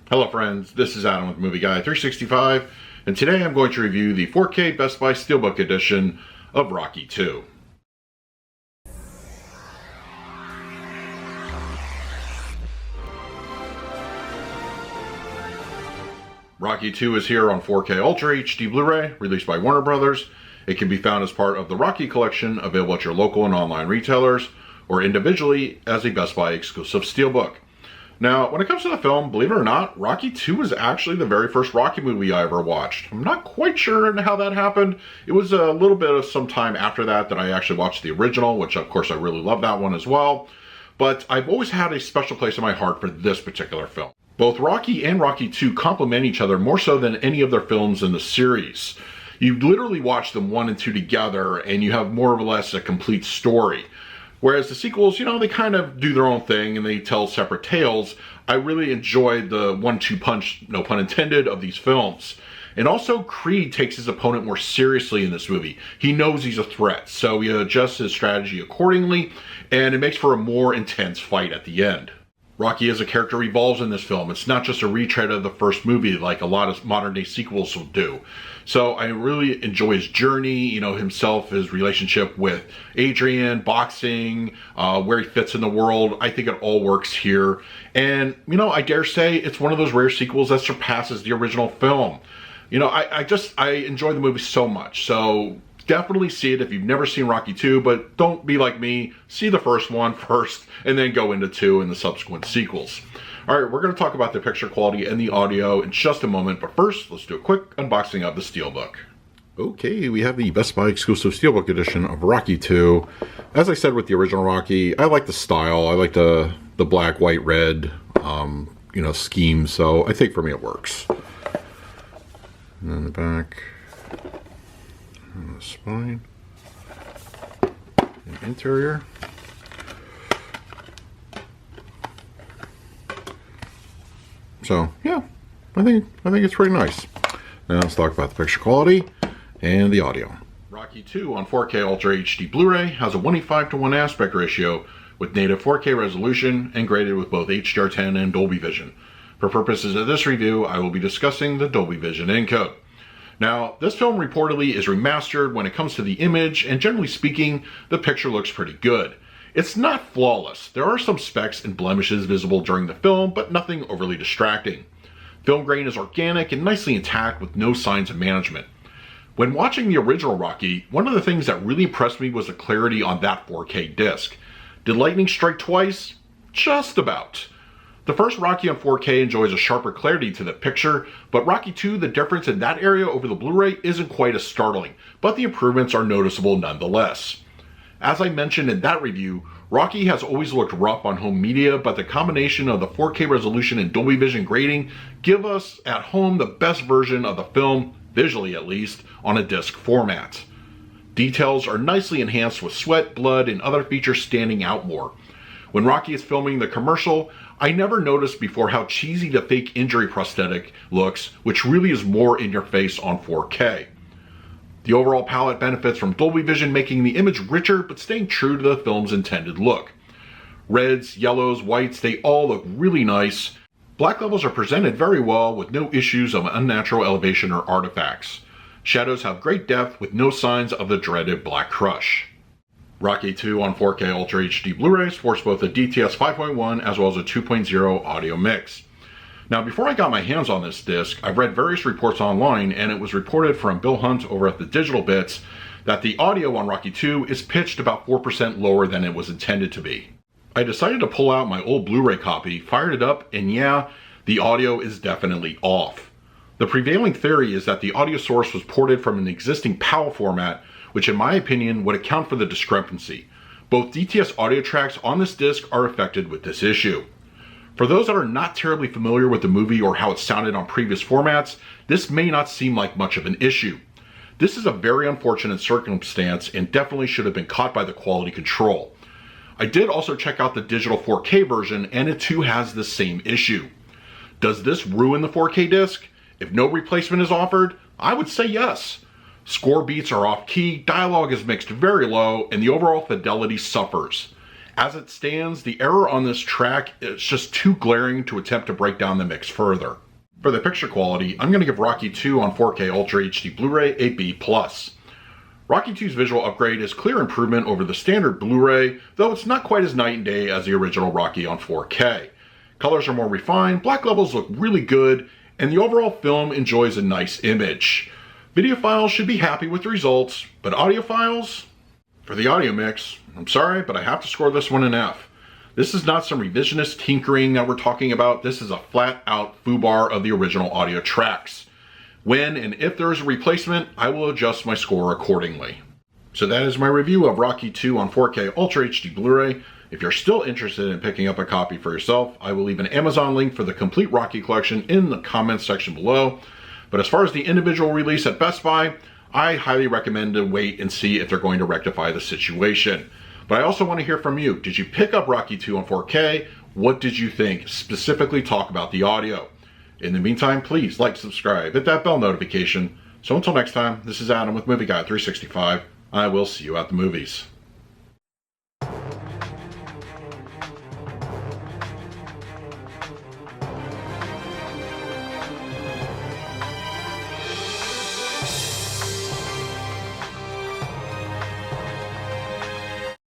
Hello friends, this is Adam with Movie Guy 365, and today I'm going to review the 4K Best Buy Steelbook edition of Rocky II. Rocky II is here on 4K Ultra HD Blu-ray, released by Warner Brothers. It can be found as part of the Rocky collection, available at your local and online retailers, or individually as a Best Buy exclusive Steelbook. Now, when it comes to the film, believe it or not, Rocky II was actually the very first Rocky movie I ever watched. I'm not quite sure how that happened. It was a little bit of some time after that I actually watched the original, which of course I really love that one as well. But I've always had a special place in my heart for this particular film. Both Rocky and Rocky II complement each other more so than any of their films in the series. You literally watch them 1 and 2 together and you have more or less a complete story. Whereas the sequels, they kind of do their own thing and they tell separate tales. I really enjoyed the 1-2 punch, no pun intended, of these films. And also, Creed takes his opponent more seriously in this movie. He knows he's a threat, so he adjusts his strategy accordingly, and it makes for a more intense fight at the end. Rocky as a character evolves in this film. It's not just a retread of the first movie like a lot of modern day sequels will do. So I really enjoy his journey, himself, his relationship with Adrian, boxing, where he fits in the world. I think it all works here. And, I dare say it's one of those rare sequels that surpasses the original film. I enjoy the movie so much. So definitely see it if you've never seen Rocky II, but don't be like me. See the first one first, and then go into 2 and the subsequent sequels. Alright, we're going to talk about the picture quality and the audio in just a moment, but first, let's do a quick unboxing of the Steelbook. Okay, we have the Best Buy exclusive Steelbook edition of Rocky II. As I said with the original Rocky, I like the style. I like the black, white, red, scheme, so I think for me it works. And then the back. And the spine and interior. So yeah, I think it's pretty nice. Now let's talk about the picture quality and the audio. Rocky II on 4K Ultra HD Blu-ray has a 1:5:1 aspect ratio with native 4K resolution and graded with both HDR10 and Dolby Vision. For purposes of this review, I will be discussing the Dolby Vision encode. Now, this film reportedly is remastered when it comes to the image, and generally speaking, the picture looks pretty good. It's not flawless. There are some specks and blemishes visible during the film, but nothing overly distracting. Film grain is organic and nicely intact with no signs of management. When watching the original Rocky, one of the things that really impressed me was the clarity on that 4K disc. Did lightning strike twice? Just about. The first Rocky on 4K enjoys a sharper clarity to the picture, but Rocky II, the difference in that area over the Blu-ray isn't quite as startling, but the improvements are noticeable nonetheless. As I mentioned in that review, Rocky has always looked rough on home media, but the combination of the 4K resolution and Dolby Vision grading give us at home the best version of the film, visually at least, on a disc format. Details are nicely enhanced with sweat, blood, and other features standing out more. When Rocky is filming the commercial, I never noticed before how cheesy the fake injury prosthetic looks, which really is more in your face on 4K. The overall palette benefits from Dolby Vision, making the image richer but staying true to the film's intended look. Reds, yellows, whites, they all look really nice. Black levels are presented very well with no issues of unnatural elevation or artifacts. Shadows have great depth with no signs of the dreaded black crush. Rocky II on 4K Ultra HD Blu-ray sports both a DTS 5.1 as well as a 2.0 audio mix. Now, before I got my hands on this disc, I've read various reports online, and it was reported from Bill Hunt over at the Digital Bits that the audio on Rocky II is pitched about 4% lower than it was intended to be. I decided to pull out my old Blu-ray copy, fired it up, and yeah, the audio is definitely off. The prevailing theory is that the audio source was ported from an existing PAL format, which in my opinion would account for the discrepancy. Both DTS audio tracks on this disc are affected with this issue. For those that are not terribly familiar with the movie or how it sounded on previous formats, this may not seem like much of an issue. This is a very unfortunate circumstance and definitely should have been caught by the quality control. I did also check out the digital 4K version, and it too has the same issue. Does this ruin the 4K disc? If no replacement is offered, I would say yes. Score beats are off key, dialogue is mixed very low, and the overall fidelity suffers. As it stands, the error on this track is just too glaring to attempt to break down the mix further. For the picture quality, I'm going to give Rocky 2 on 4K Ultra HD Blu-ray a B+. Rocky 2's visual upgrade is clear improvement over the standard Blu-ray, though it's not quite as night and day as the original Rocky on 4K. Colors are more refined, black levels look really good, and the overall film enjoys a nice image. Videophiles should be happy with the results, but audiophiles? For the audio mix, I'm sorry, but I have to score this one an F. This is not some revisionist tinkering that we're talking about. This is a flat-out foobar of the original audio tracks. When and if there is a replacement, I will adjust my score accordingly. So that is my review of Rocky 2 on 4K Ultra HD Blu-ray. If you're still interested in picking up a copy for yourself, I will leave an Amazon link for the complete Rocky collection in the comments section below. But as far as the individual release at Best Buy, I highly recommend to wait and see if they're going to rectify the situation. But I also want to hear from you. Did you pick up Rocky 2 on 4K? What did you think? Specifically talk about the audio. In the meantime, please like, subscribe, hit that bell notification. So until next time, this is Adam with Movie Guy 365. I will see you at the movies.